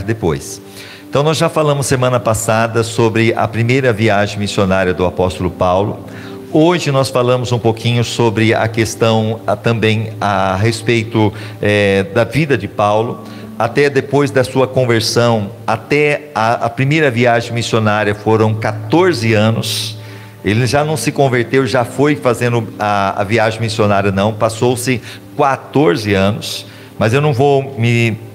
depois. Então nós já falamos semana passada sobre a primeira viagem missionária do apóstolo Paulo. Hoje nós falamos um pouquinho sobre a questão também a respeito da vida de Paulo, até depois da sua conversão, até a primeira viagem missionária foram 14 anos. Ele já não se converteu, já foi fazendo a viagem missionária não, passou-se 14 anos, mas eu não vou me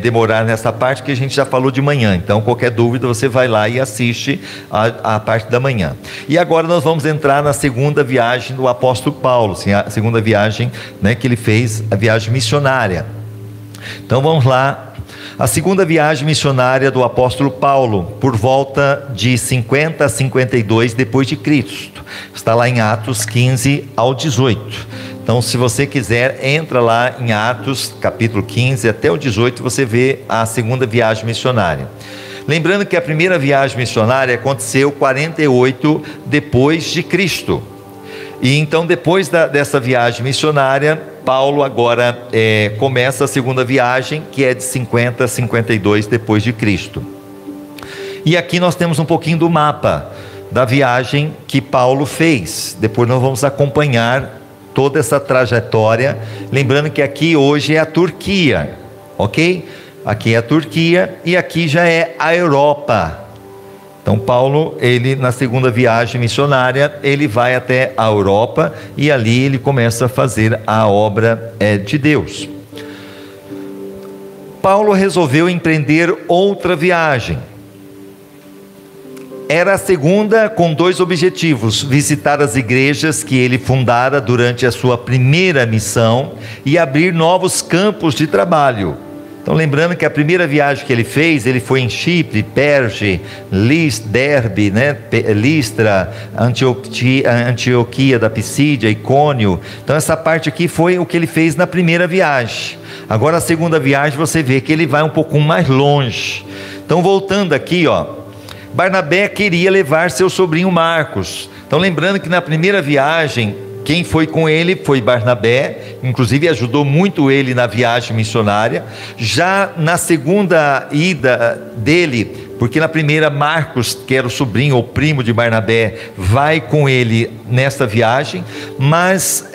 demorar nessa parte que a gente já falou de manhã. Então qualquer dúvida você vai lá e assiste a parte da manhã. E agora nós vamos entrar na segunda viagem do apóstolo Paulo, assim, a segunda viagem, né, que ele fez, a viagem missionária. Então vamos lá. A segunda viagem missionária do apóstolo Paulo, por volta de 50 a 52 depois de Cristo, está lá em Atos 15 ao 18. Então, se você quiser, entra lá em Atos, capítulo 15 até o 18, você vê a segunda viagem missionária. Lembrando que a primeira viagem missionária aconteceu 48 depois de Cristo. E então, depois dessa viagem missionária, Paulo agora começa a segunda viagem, que é de 50 a 52 depois de Cristo. E aqui nós temos um pouquinho do mapa da viagem que Paulo fez. Depois nós vamos acompanhar toda essa trajetória, lembrando que aqui hoje é a Turquia, ok? Aqui é a Turquia e aqui já é a Europa. Então Paulo, ele na segunda viagem missionária, ele vai até a Europa e ali ele começa a fazer a obra de Deus. Paulo resolveu empreender outra viagem. Era a segunda com dois objetivos: visitar as igrejas que ele fundara durante a sua primeira missão e abrir novos campos de trabalho. Então lembrando que a primeira viagem que ele fez, ele foi em Chipre, Perge, Derbe, né? Listra, Antioquia da Pisídia, Icônio. Então essa parte aqui foi o que ele fez na primeira viagem. Agora a segunda viagem você vê que ele vai um pouco mais longe. Então voltando aqui, Barnabé queria levar seu sobrinho Marcos. Então lembrando que na primeira viagem, quem foi com ele foi Barnabé, inclusive ajudou muito ele na viagem missionária. Já na segunda ida dele, porque na primeira Marcos, que era o sobrinho ou primo de Barnabé, vai com ele nesta viagem, mas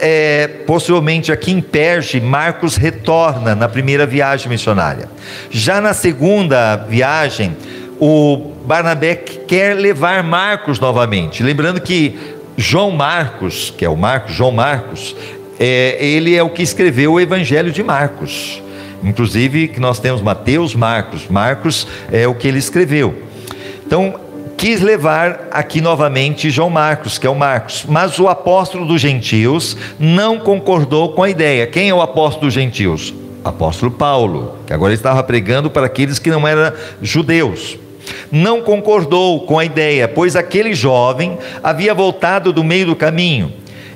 possivelmente aqui em Perge, Marcos retorna na primeira viagem missionária. Já na segunda viagem, o Barnabé quer levar Marcos novamente, lembrando que João Marcos, que é o João Marcos, ele é o que escreveu o Evangelho de Marcos, inclusive que nós temos Mateus, Marcos é o que ele escreveu. Então quis levar aqui novamente João Marcos, que é o Marcos, mas o apóstolo dos gentios não concordou com a ideia. Quem é o apóstolo dos gentios? Apóstolo Paulo, que agora estava pregando para aqueles que não eram judeus. Não concordou com a ideia, pois aquele jovem havia voltado do meio do caminho,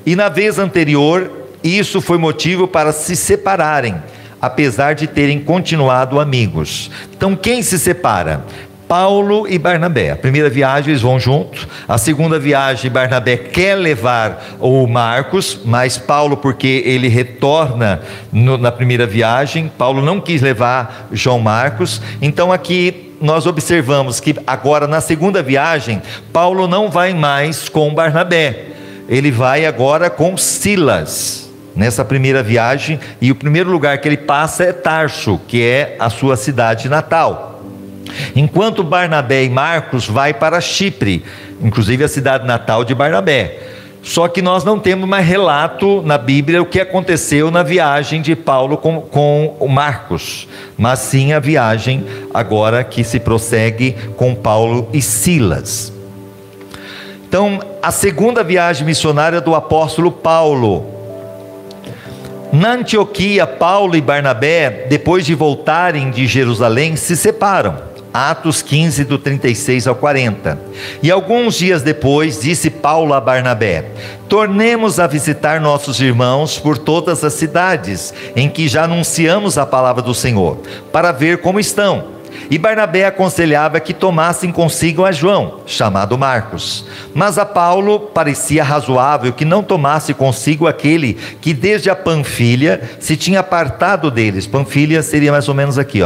e na vez anterior isso foi motivo para se separarem, apesar de terem continuado amigos. Então quem se separa? Paulo e Barnabé. A primeira viagem eles vão juntos, a segunda viagem Barnabé quer levar o Marcos, mas Paulo, porque ele retorna na primeira viagem, Paulo não quis levar João Marcos. Então aqui nós observamos que agora na segunda viagem, Paulo não vai mais com Barnabé, ele vai agora com Silas, nessa primeira viagem, e o primeiro lugar que ele passa é Tarso, que é a sua cidade natal. Enquanto Barnabé e Marcos vai para Chipre, inclusive a cidade natal de Barnabé. Só que nós não temos mais relato na Bíblia o que aconteceu na viagem de Paulo com o Marcos, mas sim a viagem agora que se prossegue com Paulo e Silas. Então a segunda viagem missionária do apóstolo Paulo. Na Antioquia, Paulo e Barnabé, depois de voltarem de Jerusalém, se separam. Atos 15, do 36 ao 40. E alguns dias depois, disse Paulo a Barnabé: tornemos a visitar nossos irmãos por todas as cidades em que já anunciamos a palavra do Senhor, para ver como estão. E Barnabé aconselhava que tomassem consigo a João, chamado Marcos. Mas a Paulo parecia razoável que não tomasse consigo aquele que desde a Panfilha se tinha apartado deles. Panfilha seria mais ou menos aqui,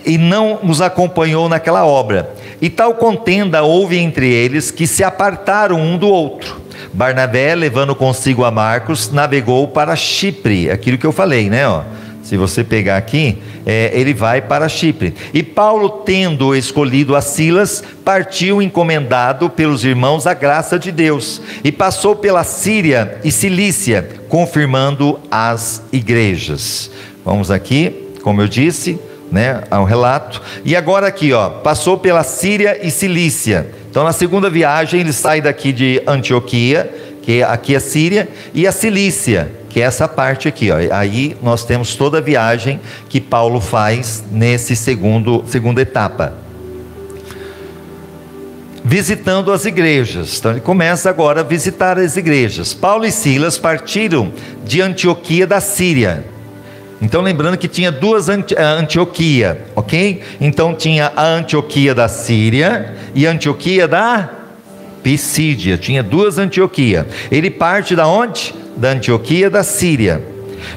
e não os acompanhou naquela obra. E tal contenda houve entre eles, que se apartaram um do outro. Barnabé, levando consigo a Marcos, navegou para Chipre, aquilo que eu falei, né? Se você pegar aqui, ele vai para Chipre. E Paulo, tendo escolhido a Silas, partiu encomendado pelos irmãos à graça de Deus, e passou pela Síria e Cilícia, confirmando as igrejas. Vamos aqui, como eu disse, né, ao relato. E agora aqui, passou pela Síria e Cilícia. Então, na segunda viagem, ele sai daqui de Antioquia, que aqui é a Síria, e a Cilícia, que é essa parte aqui, Aí nós temos toda a viagem que Paulo faz nesse segunda etapa, visitando as igrejas. Então ele começa agora a visitar as igrejas. Paulo e Silas partiram de Antioquia da Síria. Então, lembrando que tinha duas Antioquia, ok? Então tinha a Antioquia da Síria e a Antioquia da Pisídia. Tinha duas Antioquia. Ele parte da onde? Da Antioquia da Síria,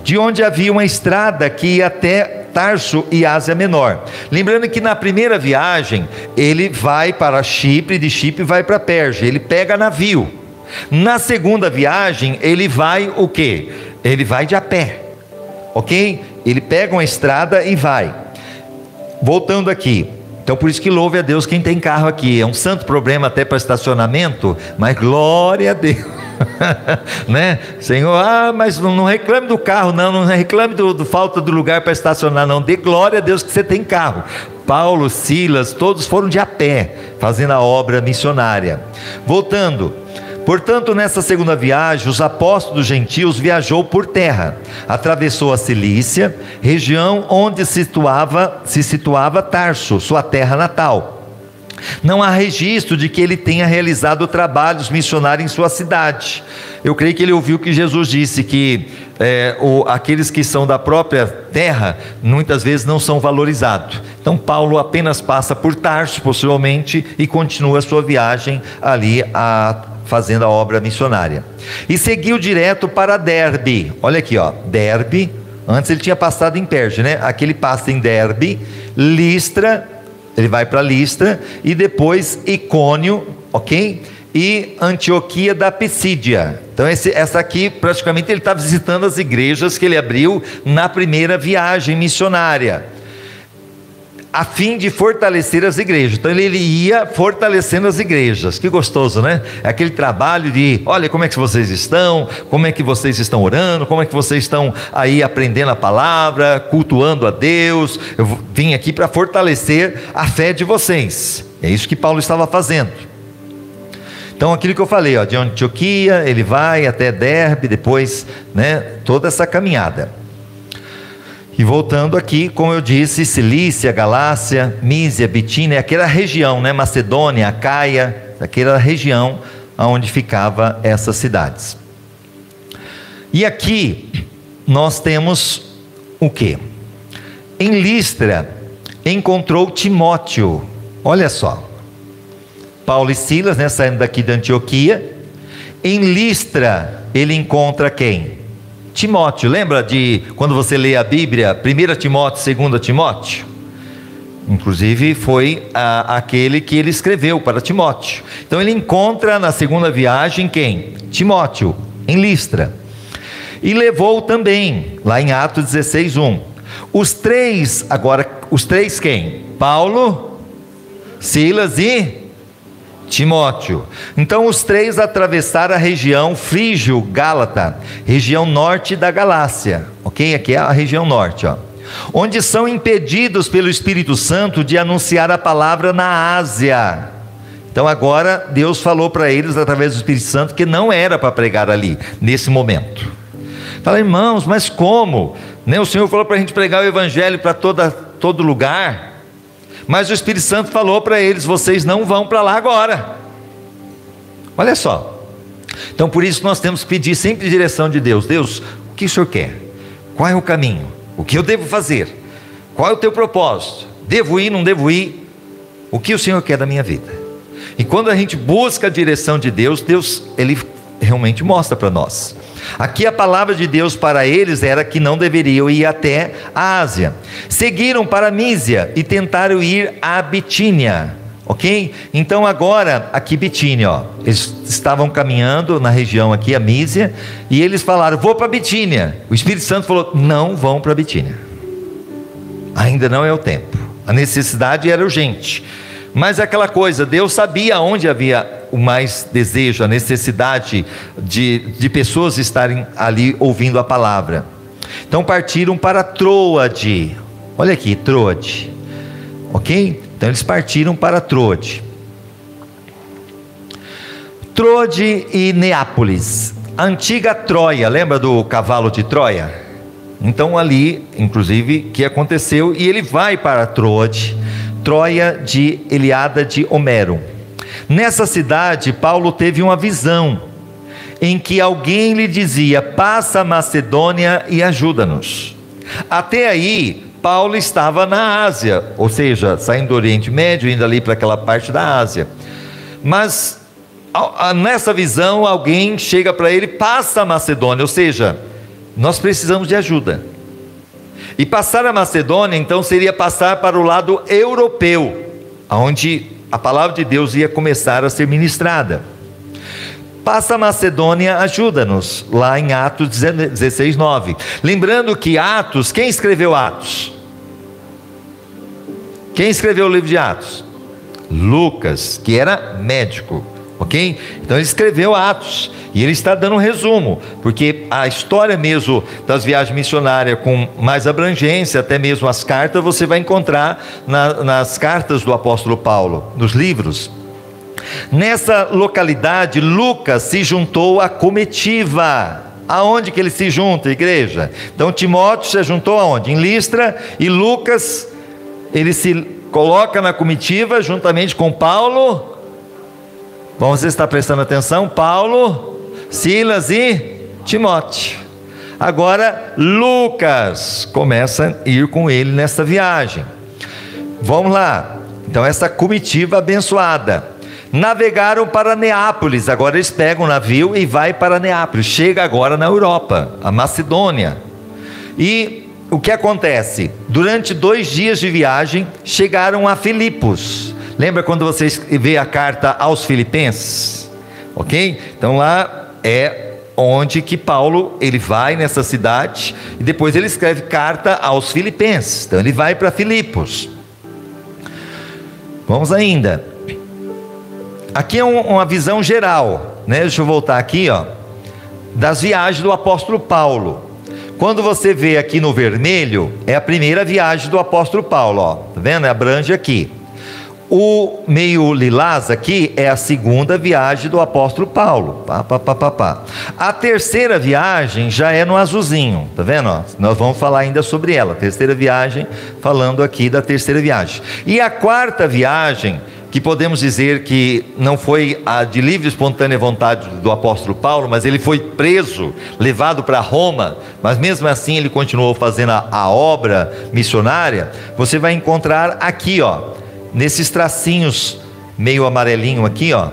de onde havia uma estrada que ia até Tarso e Ásia Menor. Lembrando que na primeira viagem ele vai para Chipre, de Chipre vai para Pérgia, ele pega navio. Na segunda viagem ele vai o quê? Ele vai de a pé, ok? Ele pega uma estrada e vai. Voltando aqui, então por isso que louve a Deus quem tem carro aqui. É um santo problema até para estacionamento, mas glória a Deus. Né? Senhor, mas não reclame do carro, não reclame do falta do lugar para estacionar, não. Dê glória a Deus que você tem carro. Paulo, Silas, todos foram de a pé, fazendo a obra missionária. Voltando, portanto, nessa segunda viagem, os apóstolos gentios viajou por terra, atravessou a Cilícia, região onde se situava Tarso, sua terra natal. Não há registro de que ele tenha realizado trabalhos missionários em sua cidade. Eu creio que ele ouviu que Jesus disse que aqueles que são da própria terra, muitas vezes não são valorizados. Então Paulo apenas passa por Tarso, possivelmente, e continua a sua viagem ali fazendo a obra missionária. E seguiu direto para Derbe. Olha aqui, Derbe. Antes ele tinha passado em Pérgia, né? Aqui ele passa em Derbe, Listra. Ele vai para Listra e depois Icônio, ok? E Antioquia da Pisídia. Então essa aqui praticamente ele está visitando as igrejas que ele abriu na primeira viagem missionária, a fim de fortalecer as igrejas. Então ele ia fortalecendo as igrejas. Que gostoso, né? É aquele trabalho de, olha como é que vocês estão, como é que vocês estão orando, como é que vocês estão aí aprendendo a palavra, cultuando a Deus. Eu vim aqui para fortalecer a fé de vocês. É isso que Paulo estava fazendo. Então aquilo que eu falei, de Antioquia, ele vai até Derbe, depois, né, toda essa caminhada. E voltando aqui, como eu disse, Cilícia, Galácia, Mísia, Bitínia, aquela região, né, Macedônia, Acaia, aquela região onde ficava essas cidades. E aqui nós temos o quê? Em Listra encontrou Timóteo. Olha só, Paulo e Silas, né, saindo daqui de Antioquia. Em Listra ele encontra quem? Timóteo. Lembra de quando você lê a Bíblia, 1 Timóteo, 2 Timóteo? Inclusive foi aquele que ele escreveu para Timóteo. Então ele encontra na segunda viagem quem? Timóteo, em Listra. E levou também, lá em Atos 16:1. Os três quem? Paulo, Silas e Timóteo. Então os três atravessaram a região frígio-gálata, região norte da Galácia, ok? Aqui é a região norte, onde são impedidos pelo Espírito Santo de anunciar a palavra na Ásia. Então agora Deus falou para eles através do Espírito Santo que não era para pregar ali, nesse momento. Fala, irmãos, mas como? Né? O Senhor falou para a gente pregar o Evangelho para todo lugar. Mas o Espírito Santo falou para eles, vocês não vão para lá agora. Olha só. Então por isso nós temos que pedir sempre direção de Deus. Deus, o que o Senhor quer? Qual é o caminho? O que eu devo fazer? Qual é o teu propósito? Devo ir, não devo ir? O que o Senhor quer da minha vida? E quando a gente busca a direção de Deus, Deus, Ele realmente mostra para nós. Aqui a palavra de Deus para eles era que não deveriam ir até a Ásia. Seguiram para Mísia e tentaram ir a Bitínia. Ok? Então agora, aqui Bitínia, ó, eles estavam caminhando na região aqui, a Mísia, e eles falaram, vou para Bitínia. O Espírito Santo falou, não vão para Bitínia. Ainda não é o tempo. A necessidade era urgente. Mas aquela coisa, Deus sabia onde havia o mais desejo, a necessidade de pessoas estarem ali ouvindo a palavra. Então partiram para Troade. Olha aqui, Troade. Ok? Então eles partiram para Troade. Troade e Neápolis. A antiga Troia, lembra do cavalo de Troia? Então ali, inclusive, que aconteceu, e ele vai para Troade, Troia de Ilíada de Homero. Nessa cidade, Paulo teve uma visão, em que alguém lhe dizia, passa a Macedônia e ajuda-nos. Até aí, Paulo estava na Ásia, ou seja, saindo do Oriente Médio, indo ali para aquela parte da Ásia. Mas, nessa visão, alguém chega para ele, passa a Macedônia, ou seja, nós precisamos de ajuda. E passar a Macedônia, então, seria passar para o lado europeu, onde a palavra de Deus ia começar a ser ministrada. Passa a Macedônia, ajuda-nos, lá em Atos 16, 9. Lembrando que Atos, quem escreveu Atos? Quem escreveu o livro de Atos? Lucas, que era médico, ok? Então ele escreveu Atos, e ele está dando um resumo, porque a história mesmo das viagens missionárias com mais abrangência, até mesmo as cartas, você vai encontrar nas cartas do apóstolo Paulo, nos livros. Nessa localidade, Lucas se juntou à comitiva. Aonde que ele se junta, igreja? Então Timóteo se juntou aonde? Em Listra, e Lucas, ele se coloca na comitiva juntamente com Paulo. Bom, você está prestando atenção? Paulo, Silas e Timóteo. Agora Lucas começa a ir com ele nessa viagem. Vamos lá. Então essa comitiva abençoada. Navegaram para Neápolis. Agora eles pegam o navio e vai para Neápolis. Chega agora na Europa, a Macedônia. E o que acontece? Durante 2 dias de viagem, chegaram a Filipos. Lembra quando você vê a carta aos Filipenses? Ok? Então lá é onde que Paulo, ele vai nessa cidade, e depois ele escreve carta aos Filipenses. Então ele vai para Filipos. Vamos ainda. Aqui é uma visão geral, né? Deixa eu voltar aqui, ó, das viagens do apóstolo Paulo. Quando você vê aqui no vermelho, é a primeira viagem do apóstolo Paulo, ó, tá vendo? Abrange aqui. O meio lilás aqui é a segunda viagem do apóstolo Paulo. A terceira viagem já é no azulzinho, tá vendo? Ó, nós vamos falar ainda sobre ela. Terceira viagem, falando aqui da terceira viagem. E a quarta viagem, que podemos dizer que não foi a de livre e espontânea vontade do apóstolo Paulo, mas ele foi preso, levado para Roma, mas mesmo assim ele continuou fazendo a obra missionária. Você vai encontrar aqui, ó, nesses tracinhos meio amarelinho aqui, ó,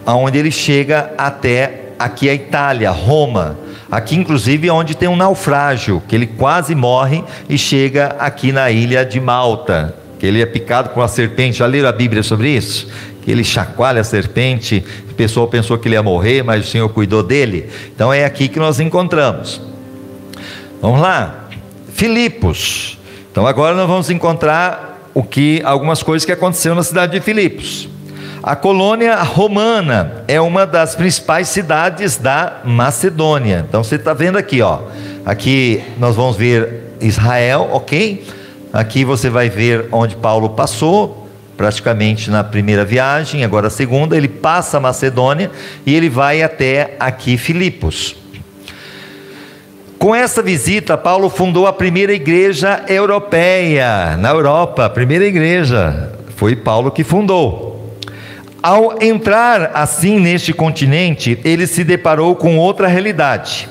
onde ele chega até aqui a Itália, Roma. Aqui inclusive é onde tem um naufrágio, que ele quase morre e chega aqui na ilha de Malta, que ele é picado com uma serpente. Já leram a Bíblia sobre isso? Que ele chacoalha a serpente, o pessoal pensou que ele ia morrer, mas o Senhor cuidou dele. Então é aqui que nós encontramos. Vamos lá, Filipos. Então agora nós vamos encontrar algumas coisas que aconteceram na cidade de Filipos. A colônia romana é uma das principais cidades da Macedônia. Então você está vendo aqui, ó, aqui nós vamos ver Israel, ok? Aqui você vai ver onde Paulo passou, praticamente na primeira viagem. Agora a segunda, ele passa a Macedônia e ele vai até aqui Filipos. Com essa visita, Paulo fundou a primeira igreja europeia, na Europa. A primeira igreja foi Paulo que fundou. Ao entrar assim neste continente, ele se deparou com outra realidade.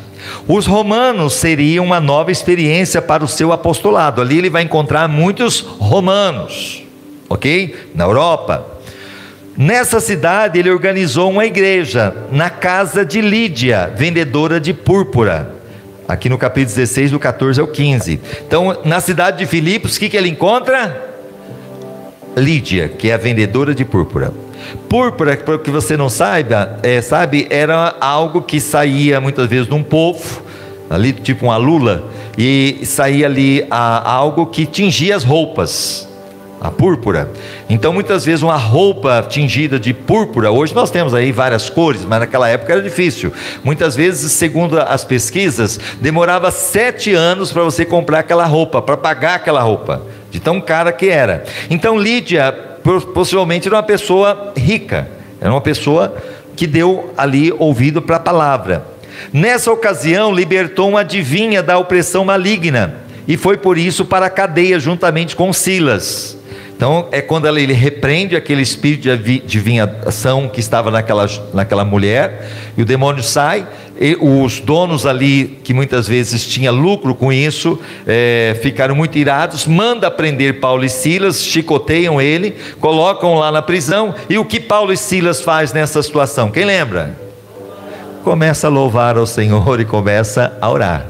Os romanos seriam uma nova experiência para o seu apostolado. Ali ele vai encontrar muitos romanos, ok? Na Europa. Nessa cidade ele organizou uma igreja na casa de Lídia, vendedora de púrpura. Aqui no capítulo 16, do 14 ao 15. Então, na cidade de Filipos, o que ele encontra? Lídia, que é a vendedora de púrpura. Púrpura, para que você não saiba, era algo que saía muitas vezes de um povo, ali tipo uma lula, e saía ali algo que tingia as roupas. A púrpura. Então muitas vezes uma roupa tingida de púrpura, hoje nós temos aí várias cores, mas naquela época era difícil. Muitas vezes, segundo as pesquisas, demorava 7 anos para você comprar aquela roupa, para pagar aquela roupa, de tão cara que era. Então Lídia possivelmente era uma pessoa rica, era uma pessoa que deu ali ouvido para a palavra. Nessa ocasião libertou uma adivinha da opressão maligna, e foi por isso para a cadeia juntamente com Silas. Então é quando ele repreende aquele espírito de adivinhação que estava naquela mulher, e o demônio sai, e os donos ali, que muitas vezes tinham lucro com isso, ficaram muito irados, manda prender Paulo e Silas, chicoteiam ele, colocam lá na prisão. E o que Paulo e Silas faz nessa situação? Quem lembra? Começa a louvar ao Senhor e começa a orar.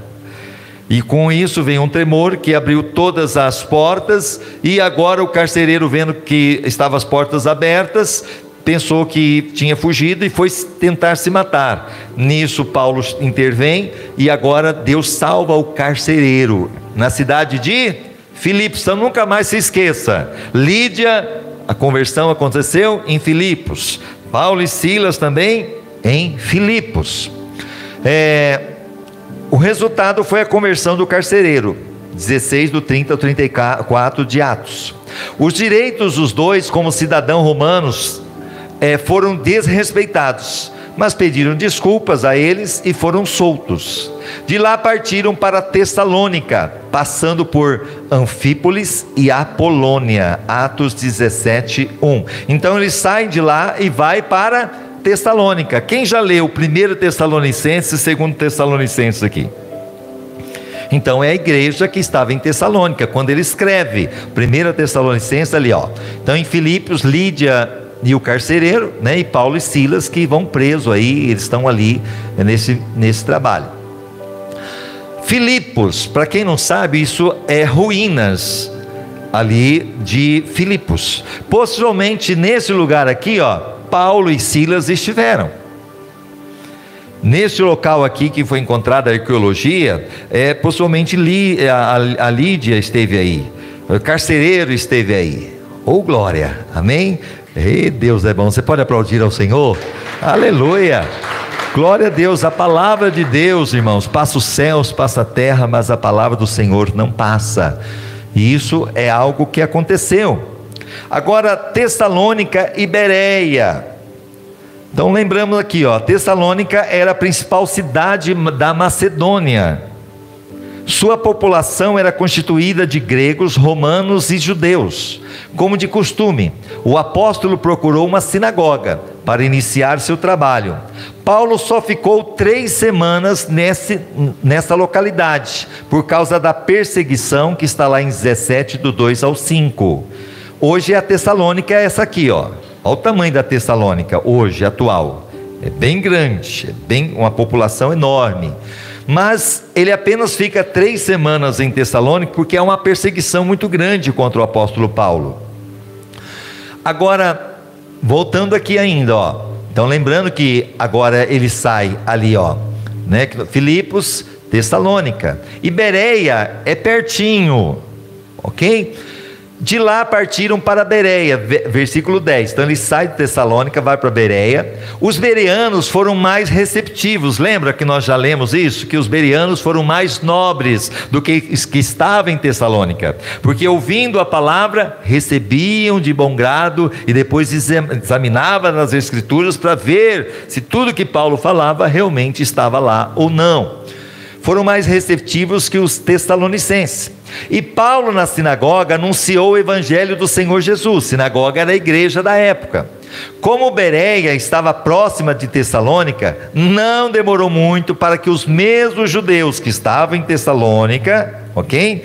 E com isso vem um tremor que abriu todas as portas, e agora o carcereiro, vendo que estavam as portas abertas, pensou que tinha fugido e foi tentar se matar. Nisso Paulo intervém, e agora Deus salva o carcereiro, na cidade de Filipos. Então nunca mais se esqueça, Lídia, a conversão aconteceu em Filipos, Paulo e Silas também em Filipos. O resultado foi a conversão do carcereiro, 16 do 30 ao 34 de Atos. Os direitos dos dois como cidadãos romanos foram desrespeitados, mas pediram desculpas a eles e foram soltos. De lá partiram para Tessalônica, passando por Anfípolis e Apolônia, Atos 17, 1. Então eles saem de lá e vai para Tessalônica. Quem já leu 1 Tessalonicenses e 2 Tessalonicenses aqui? Então é a igreja que estava em Tessalônica, quando ele escreve 1 Tessalonicenses ali, ó. Então em Filipos, Lídia e o carcereiro, né, e Paulo e Silas, que vão presos aí, eles estão ali nesse trabalho. Filipos, para quem não sabe, isso é ruínas ali de Filipos. Possivelmente nesse lugar aqui, ó, Paulo e Silas estiveram. Nesse local aqui que foi encontrada a arqueologia, possivelmente a Lídia esteve aí, o carcereiro esteve aí. Oh glória, amém? Ei, Deus é bom. Você pode aplaudir ao Senhor? Aleluia, glória a Deus. A palavra de Deus, irmãos, passa os céus, passa a terra, mas a palavra do Senhor não passa. E isso é algo que aconteceu. Agora, Tessalônica e Bereia. Então lembramos aqui, ó, Tessalônica era a principal cidade da Macedônia. Sua população era constituída de gregos, romanos e judeus. Como de costume, o apóstolo procurou uma sinagoga para iniciar seu trabalho. Paulo só ficou 3 semanas nessa localidade, por causa da perseguição que está lá em 17, do 2 ao 5. Hoje a Tessalônica é essa aqui, ó. Olha o tamanho da Tessalônica hoje, atual. É bem grande, uma população enorme. Mas ele apenas fica 3 semanas em Tessalônica, porque é uma perseguição muito grande contra o apóstolo Paulo. Agora, voltando aqui ainda, ó. Então lembrando que agora ele sai ali, ó, né? Filipos, Tessalônica. E Bereia é pertinho, ok? De lá partiram para Bereia, versículo 10. Então ele sai de Tessalônica, vai para Bereia. Os bereanos foram mais receptivos. Lembra que nós já lemos isso? Que os bereanos foram mais nobres do que os que estavam em Tessalônica, porque ouvindo a palavra, recebiam de bom grado, e depois examinavam nas escrituras para ver se tudo que Paulo falava realmente estava lá ou não. Foram mais receptivos que os tessalonicenses. E Paulo na sinagoga anunciou o evangelho do Senhor Jesus. Sinagoga era a igreja da época. Como Bereia estava próxima de Tessalônica, não demorou muito para que os mesmos judeus que estavam em Tessalônica, ok?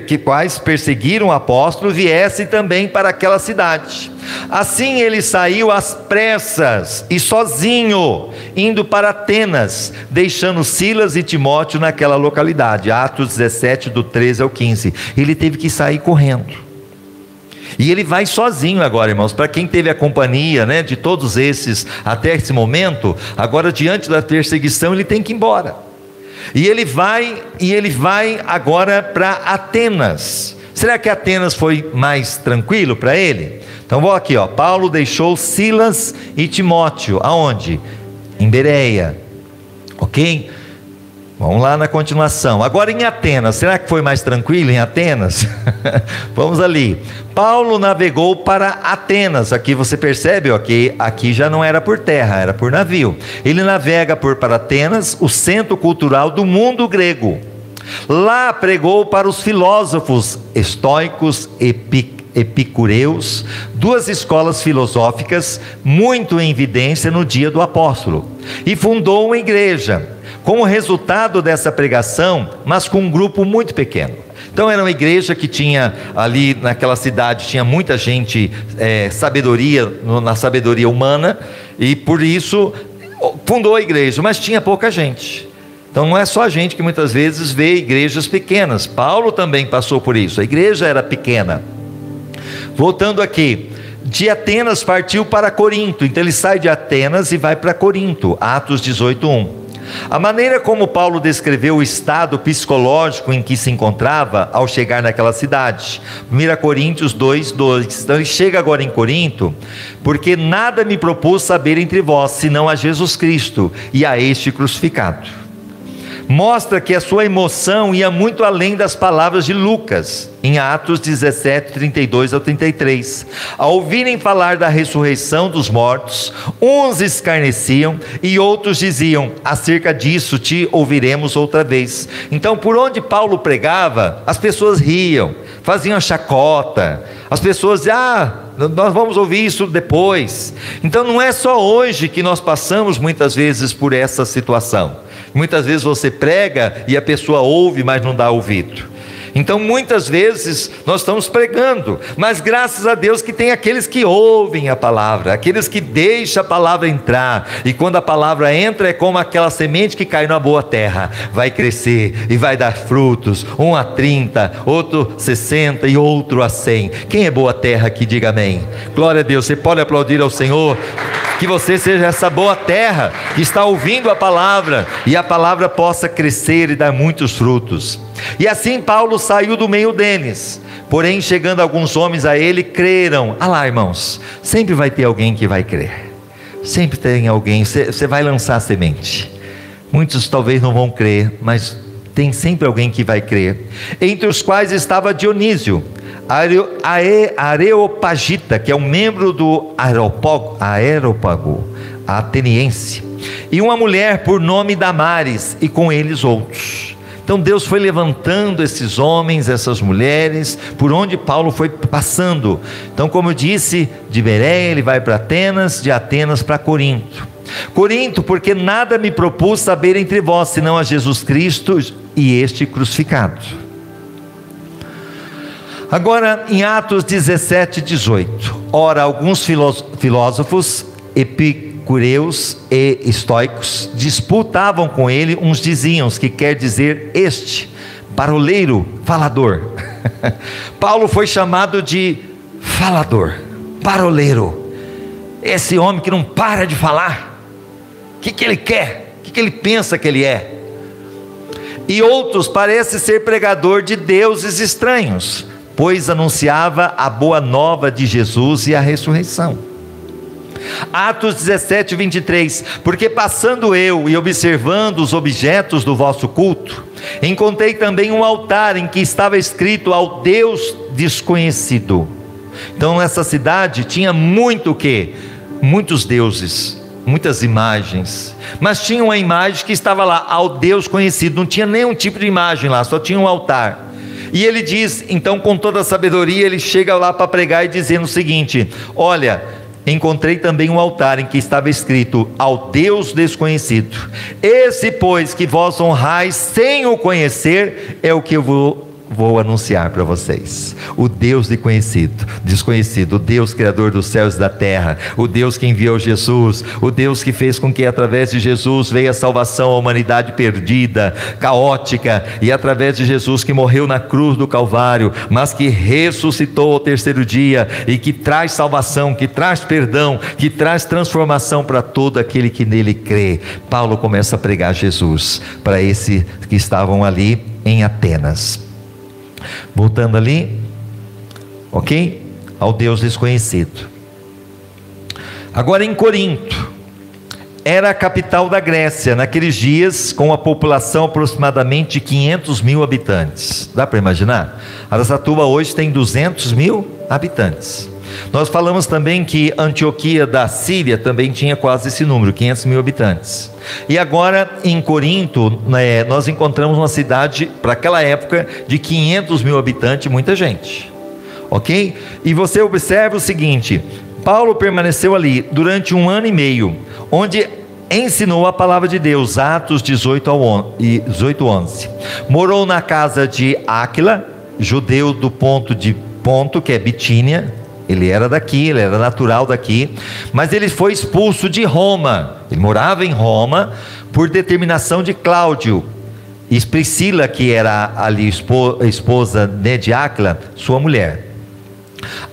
Que quais perseguiram o apóstolo viessem também para aquela cidade. Assim ele saiu às pressas e sozinho, indo para Atenas, deixando Silas e Timóteo naquela localidade. Atos 17, do 13 ao 15. Ele teve que sair correndo. E ele vai sozinho agora, irmãos. Para quem teve a companhia, né, de todos esses até esse momento, agora diante da perseguição ele tem que ir embora. E ele vai agora para Atenas. Será que Atenas foi mais tranquilo para ele? Então vou aqui, ó. Paulo deixou Silas e Timóteo, aonde? Em Bereia, ok? Vamos lá na continuação. Agora em Atenas, será que foi mais tranquilo em Atenas? Vamos ali. Paulo navegou para Atenas. Aqui você percebe, ok? Aqui já não era por terra, era por navio. Ele navega para Atenas, o centro cultural do mundo grego. Lá pregou para os filósofos estoicos, epicureus, duas escolas filosóficas muito em evidência no dia do apóstolo, e fundou uma igreja. Como resultado dessa pregação, mas com um grupo muito pequeno. Então era uma igreja que tinha ali naquela cidade, tinha muita gente, na sabedoria humana, e por isso fundou a igreja, mas tinha pouca gente. Então não é só a gente que muitas vezes vê igrejas pequenas. Paulo também passou por isso, a igreja era pequena. Voltando aqui, de Atenas partiu para Corinto. Então ele sai de Atenas e vai para Corinto. Atos 18:1. A maneira como Paulo descreveu o estado psicológico em que se encontrava ao chegar naquela cidade. 1 Coríntios 2:2. Então ele chega agora em Corinto, porque nada me propus saber entre vós, senão a Jesus Cristo e a este crucificado. Mostra que a sua emoção ia muito além das palavras de Lucas, em Atos 17, 32 ao 33. Ao ouvirem falar da ressurreição dos mortos, uns escarneciam e outros diziam: acerca disso te ouviremos outra vez. Então, por onde Paulo pregava, as pessoas riam, faziam chacota. As pessoas diziam: nós vamos ouvir isso depois. Então não é só hoje que nós passamos muitas vezes por essa situação. Muitas vezes você prega e a pessoa ouve, mas não dá ouvido. Então muitas vezes nós estamos pregando, mas graças a Deus que tem aqueles que ouvem a palavra, aqueles que deixam a palavra entrar, e quando a palavra entra é como aquela semente que cai na boa terra, vai crescer e vai dar frutos, um a 30, outro 60 e outro a 100. Quem é boa terra aqui, diga amém. Glória a Deus. Você pode aplaudir ao Senhor, que você seja essa boa terra, que está ouvindo a palavra, e a palavra possa crescer e dar muitos frutos. E assim Paulo saiu do meio deles, porém chegando alguns homens a ele, creram. Ah lá, irmãos, sempre vai ter alguém que vai crer, sempre tem alguém, você vai lançar a semente, muitos talvez não vão crer, mas tem sempre alguém que vai crer, entre os quais estava Dionísio, Areopagita, que é um membro do Areópago ateniense, e uma mulher por nome Damares, e com eles outros. Então Deus foi levantando esses homens, essas mulheres, por onde Paulo foi passando. Então, como eu disse, de Bereia ele vai para Atenas, de Atenas para Corinto. Corinto, porque nada me propus saber entre vós, senão a Jesus Cristo e este crucificado. Agora em Atos 17, 18. Ora, alguns filósofos epicureus e estoicos disputavam com ele, uns diziam, que quer dizer este, paroleiro, falador. Paulo foi chamado de falador, paroleiro, esse homem que não para de falar. O que ele quer? O que ele pensa que ele é? E outros parece ser pregador de deuses estranhos, pois anunciava a boa nova de Jesus e a ressurreição. Atos 17, 23. Porque passando eu e observando os objetos do vosso culto, encontrei também um altar em que estava escrito ao Deus desconhecido. Então nessa cidade tinha muito o quê? Muitos deuses, muitas imagens, mas tinha uma imagem que estava lá, ao Deus conhecido. Não tinha nenhum tipo de imagem lá, só tinha um altar. E ele diz, então com toda a sabedoria, ele chega lá para pregar e dizendo o seguinte: olha, encontrei também um altar em que estava escrito ao Deus desconhecido. Esse pois que vós honrais sem o conhecer, é o que eu vou anunciar para vocês: o Deus desconhecido, o Deus criador dos céus e da terra, o Deus que enviou Jesus, o Deus que fez com que através de Jesus veio a salvação à humanidade perdida, caótica, e através de Jesus que morreu na cruz do Calvário, mas que ressuscitou ao terceiro dia e que traz salvação, que traz perdão, que traz transformação para todo aquele que nele crê. Paulo começa a pregar Jesus para esses que estavam ali em Atenas. Voltando ali, ok? Ao Deus desconhecido. Agora em Corinto, era a capital da Grécia, naqueles dias, com a população aproximadamente de 500 mil habitantes. Dá para imaginar? Araçatuba hoje tem 200 mil habitantes. Nós falamos também que Antioquia da Síria também tinha quase esse número, 500 mil habitantes. E agora em Corinto, nós encontramos uma cidade, para aquela época, de 500 mil habitantes, muita gente, ok? E você observa o seguinte: Paulo permaneceu ali durante 1 ano e meio, onde ensinou a palavra de Deus, Atos 18:11. Morou na casa de Áquila, judeu do Ponto, que é Bitínia. Ele era daqui, ele era natural daqui, mas ele foi expulso de Roma. Ele morava em Roma por determinação de Cláudio. E Priscila, que era ali esposa de Áquila, sua mulher.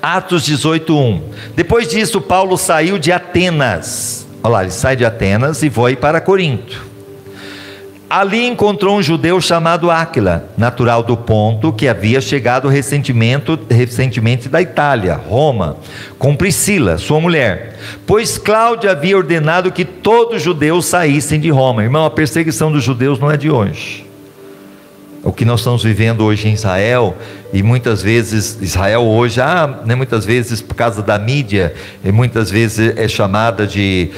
Atos 18:1. Depois disso, Paulo saiu de Atenas. Olha lá, ele sai de Atenas e foi para Corinto. Ali encontrou um judeu chamado Áquila, natural do Ponto, que havia chegado recentemente da Itália, Roma, com Priscila, sua mulher, pois Cláudio havia ordenado que todos os judeus saíssem de Roma. Irmão, a perseguição dos judeus não é de hoje. O que nós estamos vivendo hoje em Israel, e muitas vezes Israel hoje, muitas vezes por causa da mídia, e muitas vezes é chamada de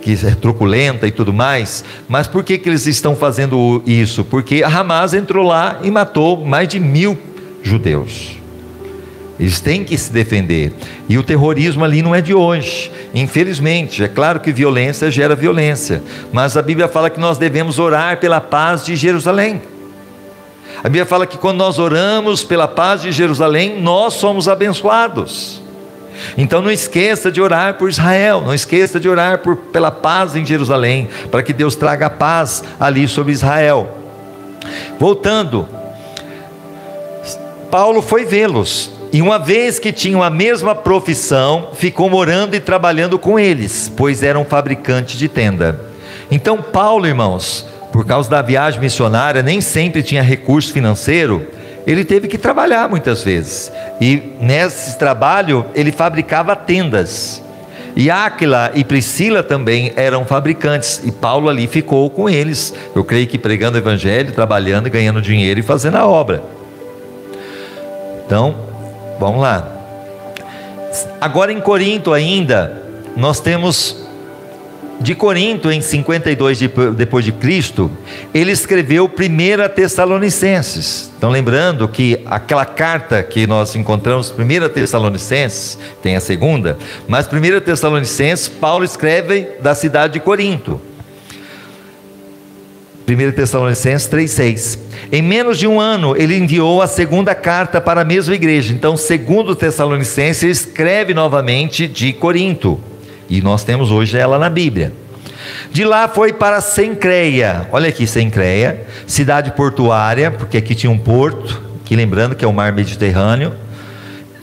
que é truculenta e tudo mais. Mas por que eles estão fazendo isso? Porque a Hamas entrou lá e matou mais de 1000 judeus. Eles têm que se defender, e o terrorismo ali não é de hoje, infelizmente. É claro que violência gera violência, mas a Bíblia fala que nós devemos orar pela paz de Jerusalém. A Bíblia fala que quando nós oramos pela paz de Jerusalém, nós somos abençoados. Então não esqueça de orar por Israel, não esqueça de orar pela paz em Jerusalém, para que Deus traga a paz ali sobre Israel. Voltando, Paulo foi vê-los, e uma vez que tinham a mesma profissão, ficou morando e trabalhando com eles, pois eram fabricantes de tenda. Então Paulo, irmãos, por causa da viagem missionária, nem sempre tinha recurso financeiro. Ele teve que trabalhar muitas vezes, e nesse trabalho ele fabricava tendas. E Áquila e Priscila também eram fabricantes, e Paulo ali ficou com eles, eu creio que pregando o evangelho, trabalhando, ganhando dinheiro e fazendo a obra. Então, vamos lá. Agora em Corinto ainda, nós temos, de Corinto, em 52 depois de Cristo, ele escreveu 1 Tessalonicenses. Então lembrando que aquela carta que nós encontramos, 1 Tessalonicenses, tem a segunda, mas 1 Tessalonicenses, Paulo escreve da cidade de Corinto. 1 Tessalonicenses 3:6. Em menos de 1 ano, ele enviou a segunda carta para a mesma igreja. Então, segundo Tessalonicenses, ele escreve novamente de Corinto, e nós temos hoje ela na Bíblia. De lá foi para Cencreia. Olha aqui, Cencreia, cidade portuária, porque aqui tinha um porto, que lembrando que é o mar Mediterrâneo,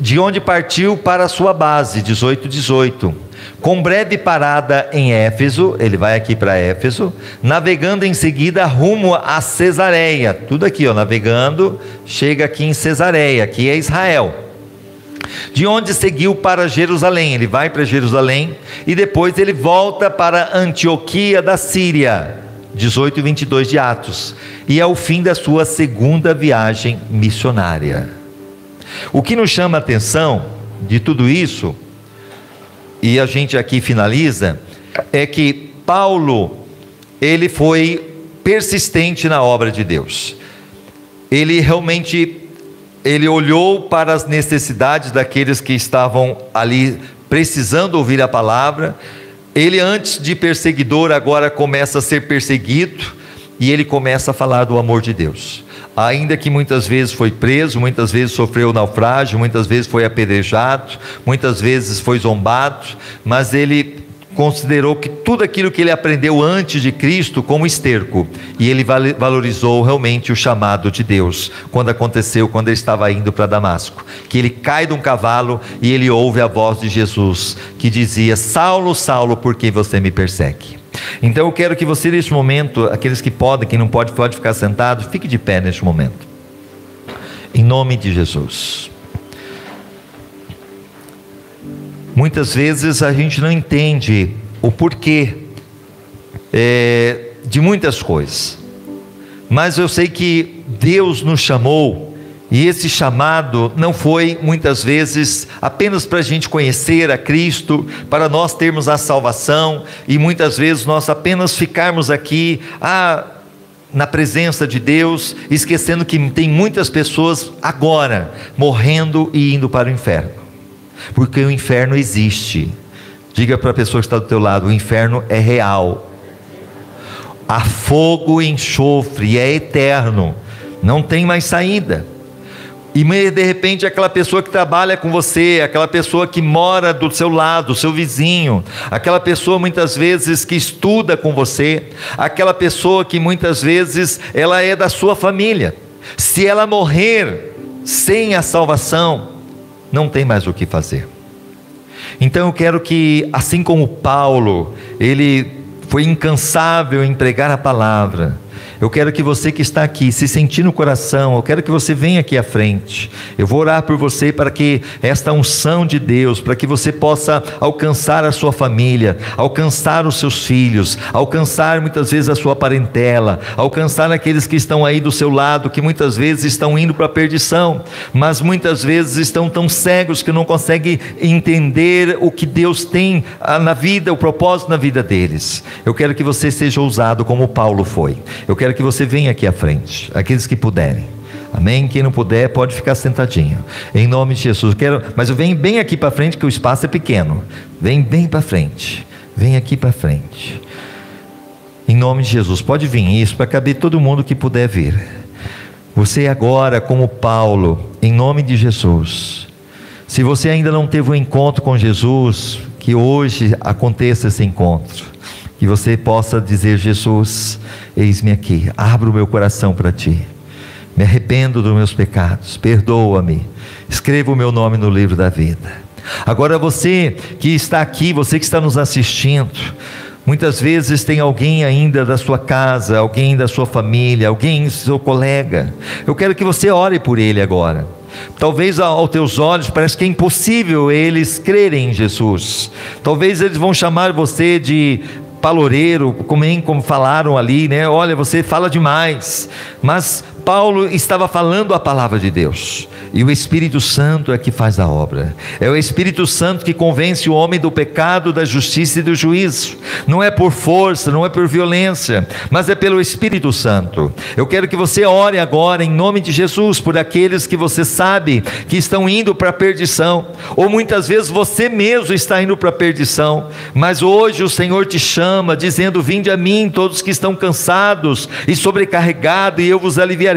de onde partiu para a sua base, 18. Com breve parada em Éfeso, ele vai aqui para Éfeso, navegando em seguida rumo a Cesareia. Tudo aqui, navegando, chega aqui em Cesareia, aqui é Israel. De onde seguiu para Jerusalém. Ele vai para Jerusalém e depois ele volta para Antioquia da Síria, 18 e 22 de Atos, e é o fim da sua segunda viagem missionária. O que nos chama a atenção de tudo isso, e a gente aqui finaliza, é que Paulo, ele foi persistente na obra de Deus. Ele realmente olhou para as necessidades daqueles que estavam ali precisando ouvir a palavra. Ele, antes de perseguidor, agora começa a ser perseguido, e ele começa a falar do amor de Deus. ainda que muitas vezes foi preso, muitas vezes sofreu naufrágio, muitas vezes foi apedrejado, muitas vezes foi zombado, mas ele considerou que tudo aquilo que ele aprendeu antes de Cristo como esterco, e ele valorizou realmente o chamado de Deus, quando aconteceu, quando ele estava indo para Damasco, que ele cai de um cavalo e ele ouve a voz de Jesus, que dizia: Saulo, Saulo, por que você me persegue? Então eu quero que você neste momento, aqueles que podem, quem não pode ficar sentado, fique de pé neste momento, em nome de Jesus. Muitas vezes a gente não entende o porquê de muitas coisas, mas eu sei que Deus nos chamou, e esse chamado não foi muitas vezes apenas para a gente conhecer a Cristo, para nós termos a salvação, e muitas vezes nós apenas ficarmos aqui na presença de Deus, esquecendo que tem muitas pessoas agora morrendo e indo para o inferno. Porque o inferno existe. Diga para a pessoa que está do teu lado: o inferno é real. Há fogo e enxofre, é eterno, não tem mais saída. E de repente aquela pessoa que trabalha com você, aquela pessoa que mora do seu lado, seu vizinho, aquela pessoa muitas vezes que estuda com você, aquela pessoa que muitas vezes ela é da sua família, se ela morrer sem a salvação, não tem mais o que fazer. Então eu quero que, assim como Paulo, ele foi incansável em pregar a palavra, eu quero que você que está aqui, se sentir no coração, eu quero que você venha aqui à frente. Eu vou orar por você para que esta unção de Deus, para que você possa alcançar a sua família, alcançar os seus filhos, alcançar muitas vezes a sua parentela, alcançar aqueles que estão aí do seu lado, que muitas vezes estão indo para a perdição, mas muitas vezes estão tão cegos que não conseguem entender o que Deus tem na vida, o propósito na vida deles. Eu quero que você seja ousado como Paulo foi. Eu quero que você venha aqui à frente, aqueles que puderem, amém? Quem não puder pode ficar sentadinho, em nome de Jesus. Mas eu venho bem aqui para frente, que o espaço é pequeno. Vem bem para frente, vem aqui para frente, em nome de Jesus. Pode vir, isso para caber todo mundo que puder vir. Você agora, como Paulo, em nome de Jesus. Se você ainda não teve um encontro com Jesus, que hoje aconteça esse encontro, que você possa dizer: Jesus, eis-me aqui, abro o meu coração para Ti, me arrependo dos meus pecados, perdoa-me, escreva o meu nome no livro da vida. Agora você que está aqui, você que está nos assistindo, muitas vezes tem alguém ainda da sua casa, alguém da sua família, alguém seu colega, eu quero que você ore por ele agora. Talvez aos teus olhos parece que é impossível eles crerem em Jesus, talvez eles vão chamar você de paloreiro, como falaram ali, né? Olha, você fala demais. Mas Paulo estava falando a palavra de Deus, e o Espírito Santo é que faz a obra. É o Espírito Santo que convence o homem do pecado, da justiça e do juízo. Não é por força, não é por violência, mas é pelo Espírito Santo. Eu quero que você ore agora em nome de Jesus por aqueles que você sabe que estão indo para a perdição, ou muitas vezes você mesmo está indo para a perdição, mas hoje o Senhor te chama dizendo: vinde a mim todos que estão cansados e sobrecarregados, e eu vos aliviarei.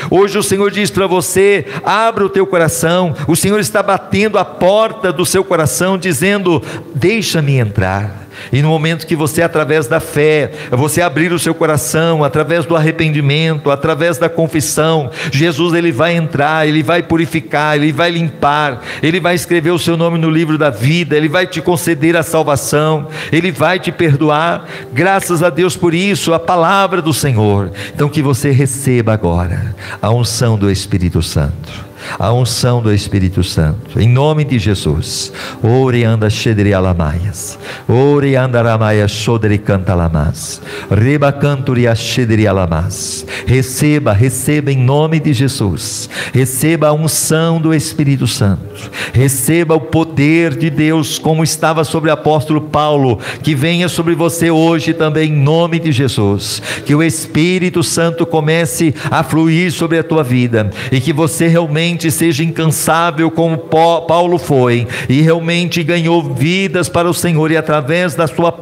Hoje o Senhor diz para você: abra o teu coração. O Senhor está batendo a porta do seu coração dizendo: deixa-me entrar. E no momento que você, através da fé, você abrir o seu coração, através do arrependimento, através da confissão, Jesus ele vai entrar, ele vai purificar, ele vai limpar, ele vai escrever o seu nome no livro da vida, ele vai te conceder a salvação, ele vai te perdoar. Graças a Deus por isso, a palavra do Senhor. Então que você receba agora a unção do Espírito Santo, a unção do Espírito Santo, em nome de Jesus. Oreanda shedri alamaias, oreanda ramaias shodri cantalamas, reba canturi shedri alamas. Receba em nome de Jesus. Receba a unção do Espírito Santo, receba o poder de Deus, como estava sobre o apóstolo Paulo, que venha sobre você hoje também, em nome de Jesus. Que o Espírito Santo comece a fluir sobre a tua vida, e que você realmente realmente seja incansável como Paulo foi, e realmente ganhou vidas para o Senhor, e através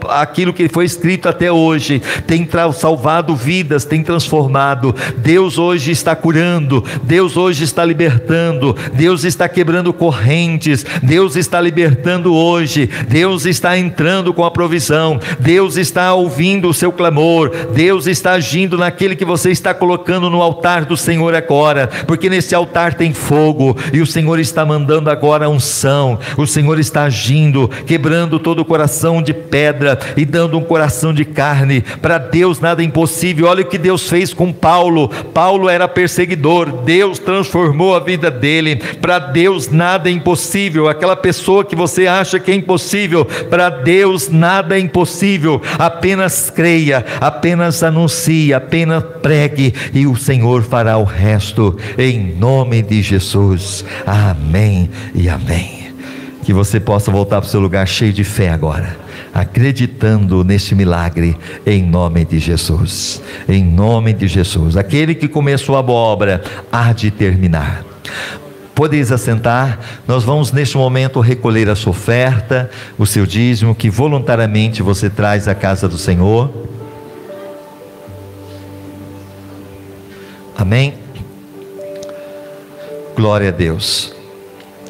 aquilo que foi escrito até hoje, tem salvado vidas, tem transformado. Deus hoje está curando, Deus hoje está libertando, Deus está quebrando correntes, Deus está libertando hoje, Deus está entrando com a provisão, Deus está ouvindo o seu clamor, Deus está agindo naquele que você está colocando no altar do Senhor agora, porque nesse altar tem fogo, e o Senhor está mandando agora unção, o Senhor está agindo, quebrando todo o coração de pedra e dando um coração de carne. Para Deus nada é impossível. Olha o que Deus fez com Paulo. Paulo era perseguidor, Deus transformou a vida dele. Para Deus nada é impossível. Aquela pessoa que você acha que é impossível, para Deus nada é impossível. Apenas creia, apenas anuncie, apenas pregue, e o Senhor fará o resto, em nome de Jesus. Amém e amém. Que você possa voltar para o seu lugar cheio de fé agora, acreditando neste milagre, em nome de Jesus. Em nome de Jesus. Aquele que começou a boa obra há de terminar. Podeis assentar. Nós vamos neste momento recolher a sua oferta, o seu dízimo que voluntariamente você traz à casa do Senhor. Amém? Glória a Deus.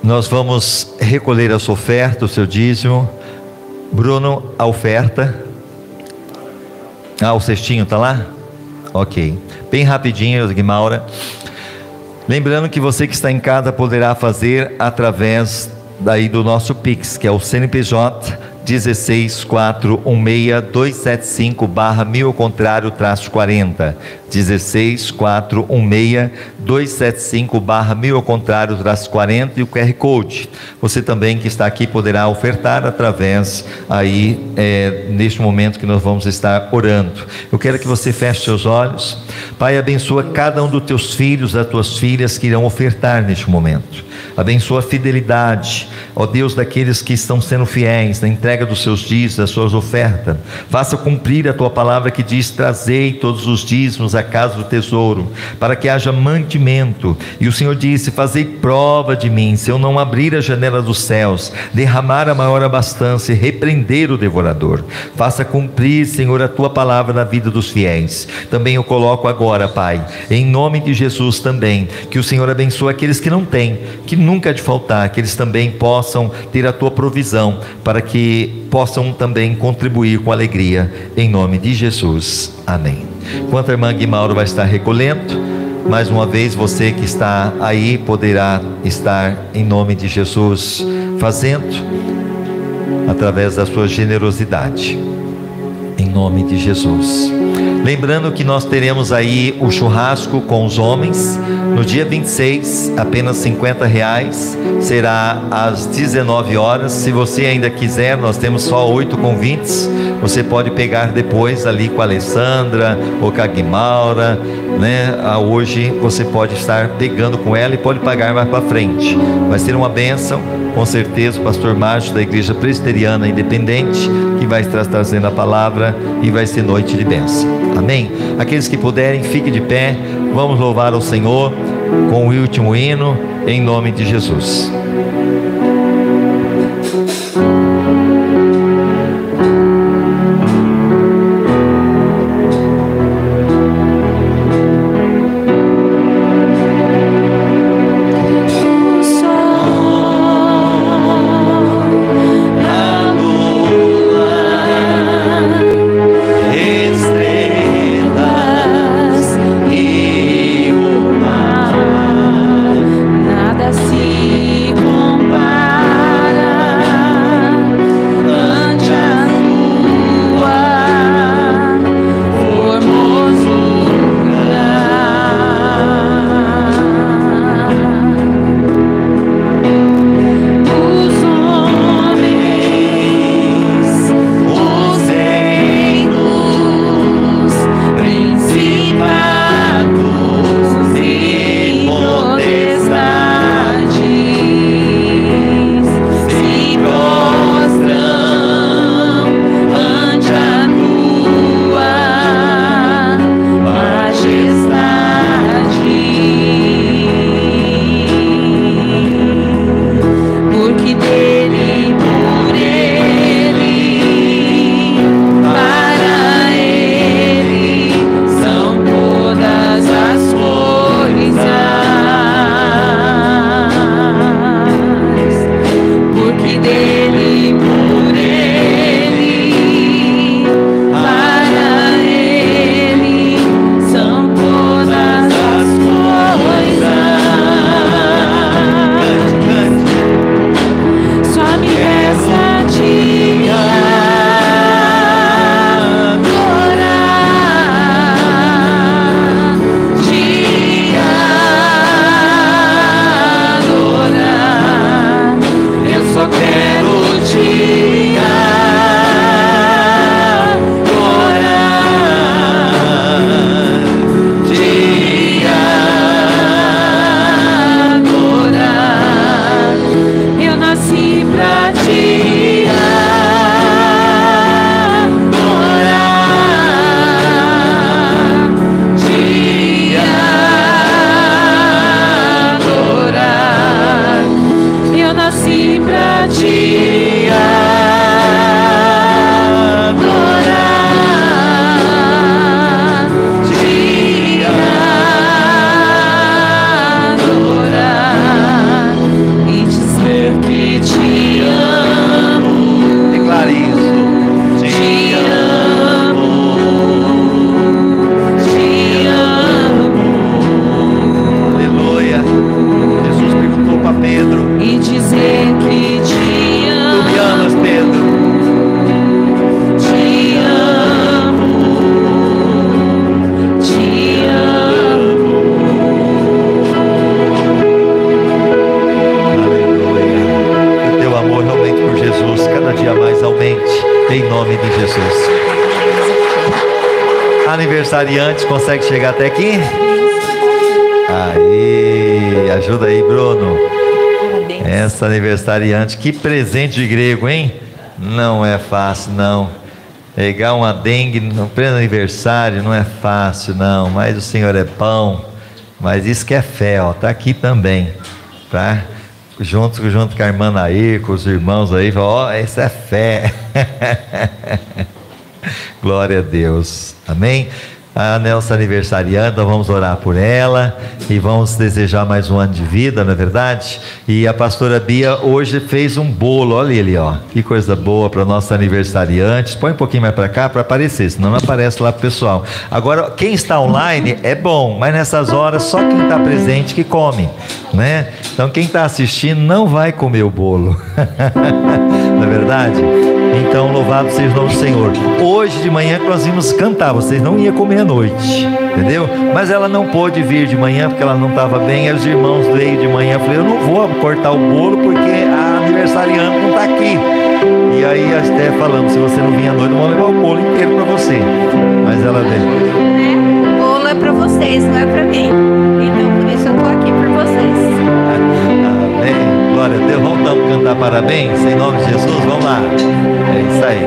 Nós vamos recolher a sua oferta, o seu dízimo. Bruno, a oferta. O cestinho está lá? Ok. Bem rapidinho, Guimaura. Lembrando que você que está em casa poderá fazer através daí do nosso Pix, que é o CNPJ 16416-275/1000 ao contrário -40, 16416-275/1000 ao contrário -40, e o QR Code. Você também que está aqui poderá ofertar através aí neste momento que nós vamos estar orando. Eu quero que você feche seus olhos. Pai, abençoa cada um dos teus filhos, das tuas filhas que irão ofertar neste momento. Abençoa a fidelidade, ó Deus, daqueles que estão sendo fiéis na entrega dos seus dízimos, das suas ofertas. Faça cumprir a tua palavra que diz: trazei todos os dízimos à casa do tesouro, para que haja mantimento. E o Senhor disse: fazei prova de mim, se eu não abrir a janela dos céus, derramar a maior abastança e repreender o devorador. Faça cumprir, Senhor, a tua palavra na vida dos fiéis. Também eu coloco agora, Pai, em nome de Jesus também, que o Senhor abençoe aqueles que não têm, que nunca há de faltar, que eles também possam ter a tua provisão, para que possam também contribuir com alegria, em nome de Jesus. Amém. Enquanto a irmã Guimauro vai estar recolhendo, mais uma vez você que está aí poderá estar, em nome de Jesus, fazendo através da sua generosidade, em nome de Jesus. Lembrando que nós teremos aí o churrasco com os homens no dia 26, apenas R$50, será às 19 horas. Se você ainda quiser, nós temos só 8 convites. Você pode pegar depois ali com a Alessandra ou com a Guimaura, né? Hoje você pode estar pegando com ela e pode pagar mais para frente. Vai ser uma bênção, com certeza. O pastor Márcio da Igreja Presbiteriana Independente que vai estar trazendo a palavra, e vai ser noite de bênção. Amém? Aqueles que puderem, fiquem de pé. Vamos louvar ao Senhor com o último hino, em nome de Jesus. Nada se cada dia mais aumente, em nome de Jesus. Aniversariante, consegue chegar até aqui? Aí, ajuda aí, Bruno. Essa aniversariante, que presente de grego, hein? Não é fácil, não. Pegar uma dengue no pleno aniversário não é fácil, não. Mas o Senhor é bom. Mas isso que é fé, ó. Tá aqui também, tá? Junto com a irmã Nair, com os irmãos aí, ó, isso é fé. Glória a Deus, amém? A Nelson aniversariante, nós vamos orar por ela e vamos desejar mais um ano de vida, não é verdade? E a pastora Bia hoje fez um bolo, olha ele, ó, que coisa boa para nossos aniversariantes. Põe um pouquinho mais para cá para aparecer, senão não aparece lá pro pessoal. Agora, quem está online é bom, mas nessas horas só quem está presente que come, né? Então quem está assistindo não vai comer o bolo, não é verdade? Então louvado seja o nome do Senhor. Hoje de manhã que nós íamos cantar, vocês não iam comer à noite, entendeu? Mas ela não pôde vir de manhã porque ela não estava bem. Aí os irmãos veio de manhã, eu falei, eu não vou cortar o bolo porque a aniversariante não está aqui. E aí até falamos, se você não vir à noite, eu vou levar o bolo inteiro para você. Mas ela veio. O bolo é para vocês, não é para mim. Então por isso eu estou aqui por vocês. Amém. Glória a Deus. Vamos cantar parabéns em nome de Jesus. Vamos lá. É isso aí.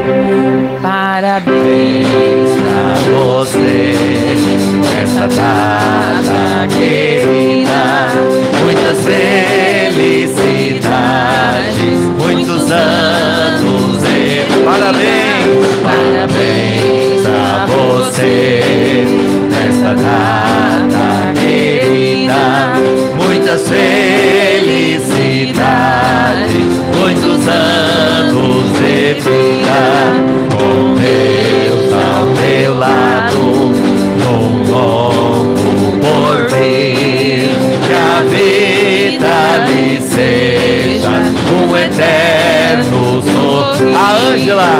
Parabéns pra você nessa data querida. Muitas felicidades, muitos anos e parabéns. Parabéns a você nessa data querida. Muitas felicidades, muitos anos de vida, com Deus ao teu lado, num longo porvir, que a vida lhe seja um eterno sorrir. A Ângela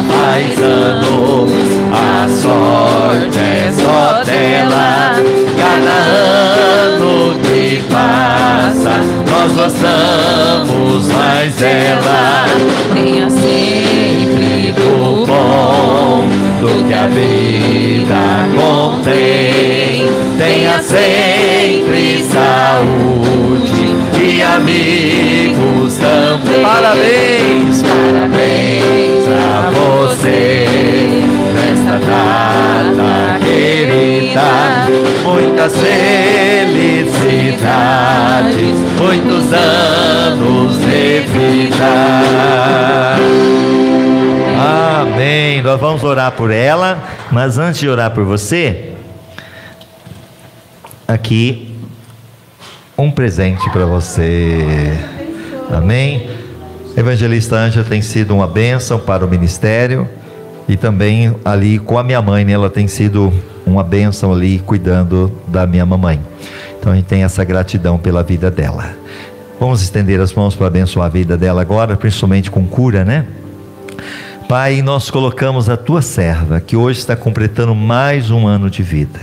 faz anos, a sorte é só dela. Cada ano que passa, nós gostamos mais dela. Tenha sempre O bom do que a vida contém. Tenha sempre saúde e amigos também. Parabéns, parabéns a você nesta data querida. Muitas felicidades, muitos anos de vida. Amém. Nós vamos orar por ela, mas antes de orar por você, aqui um presente para você. Amém. Evangelista Ângela tem sido uma bênção para o ministério e também ali com a minha mãe, né? Ela tem sido uma bênção ali cuidando da minha mamãe. Então a gente tem essa gratidão pela vida dela. Vamos estender as mãos para abençoar a vida dela agora, principalmente com cura, né? Pai, nós colocamos a tua serva, que hoje está completando mais um ano de vida.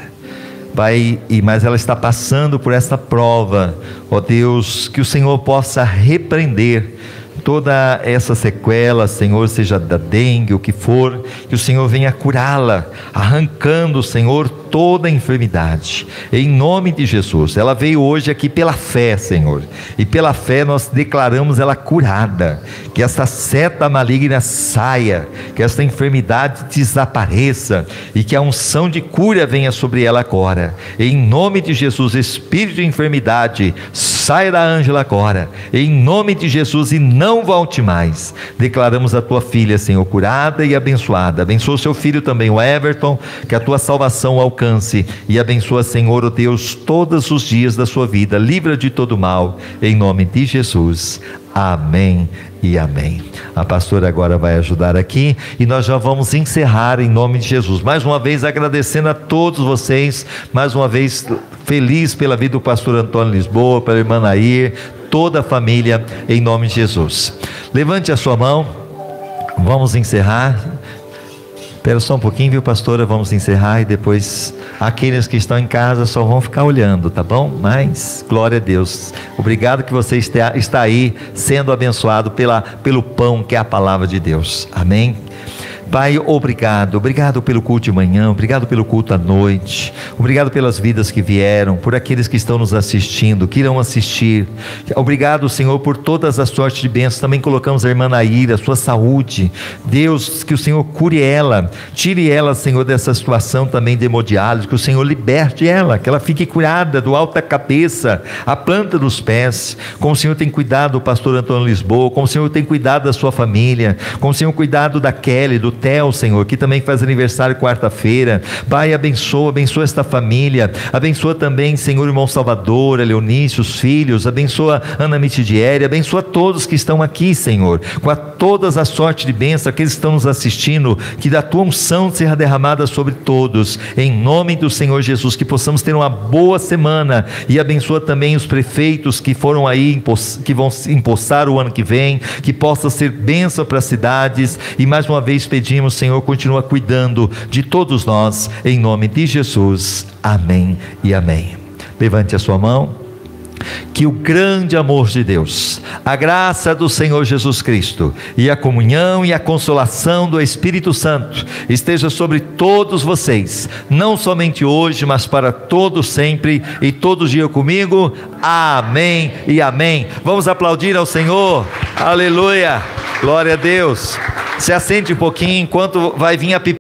Pai, mas ela está passando por essa prova, ó Deus, que o Senhor possa repreender toda essa sequela, Senhor, seja da dengue, o que for, que o Senhor venha curá-la, arrancando, Senhor, toda a enfermidade, em nome de Jesus. Ela veio hoje aqui pela fé, Senhor, e pela fé nós declaramos ela curada, que essa seta maligna saia, que essa enfermidade desapareça, e que a unção de cura venha sobre ela agora, em nome de Jesus. Espírito de enfermidade, saia da Ângela agora, em nome de Jesus, e não volte mais. Declaramos a tua filha, Senhor, curada e abençoada. Abençoa o seu filho também, o Everton, que a tua salvação alcance, e abençoa, Senhor, o Deus, todos os dias da sua vida. Livra de todo mal, em nome de Jesus. Amém e amém. A pastora agora vai ajudar aqui e nós já vamos encerrar em nome de Jesus. Mais uma vez agradecendo a todos vocês, mais uma vez feliz pela vida do pastor Antônio Lisboa, pela irmã Nair, toda a família, em nome de Jesus. Levante a sua mão, vamos encerrar. Espera só um pouquinho, viu, pastora? Vamos encerrar e depois aqueles que estão em casa só vão ficar olhando, tá bom? Mas, glória a Deus. Obrigado que você está aí sendo abençoado pelo pão que é a palavra de Deus. Amém? Pai, obrigado pelo culto de manhã, obrigado pelo culto à noite, obrigado pelas vidas que vieram, por aqueles que estão nos assistindo, que irão assistir. Obrigado, Senhor, por todas as sortes de bênçãos. Também colocamos a irmã Naíra, sua saúde. Deus, que o Senhor cure ela, tire ela, Senhor, dessa situação também de hemodiálise, que o Senhor liberte ela, que ela fique curada do alto da cabeça à planta dos pés, como o Senhor tem cuidado do pastor Antônio Lisboa, como o Senhor tem cuidado da sua família, como o Senhor cuidado da Kelly, do Theo, Senhor, que também faz aniversário quarta-feira. Pai, abençoa esta família, abençoa também, Senhor, irmão Salvador, Leonício, os filhos, abençoa Ana Mitidieri, abençoa todos que estão aqui, Senhor, com todas as sortes de bênção, aqueles que estão nos assistindo, que da tua unção seja derramada sobre todos, em nome do Senhor Jesus, que possamos ter uma boa semana, e abençoa também os prefeitos que foram aí, que vão se empossar o ano que vem, que possa ser bênção para as cidades, e mais uma vez pedimos, Senhor, continua cuidando de todos nós, em nome de Jesus, amém e amém. Levante a sua mão. Que o grande amor de Deus, a graça do Senhor Jesus Cristo e a comunhão e a consolação do Espírito Santo esteja sobre todos vocês, não somente hoje, mas para todos sempre e todo dia comigo, amém e amém. Vamos aplaudir ao Senhor, aleluia, glória a Deus. Se assente um pouquinho enquanto vai vir a pipoca.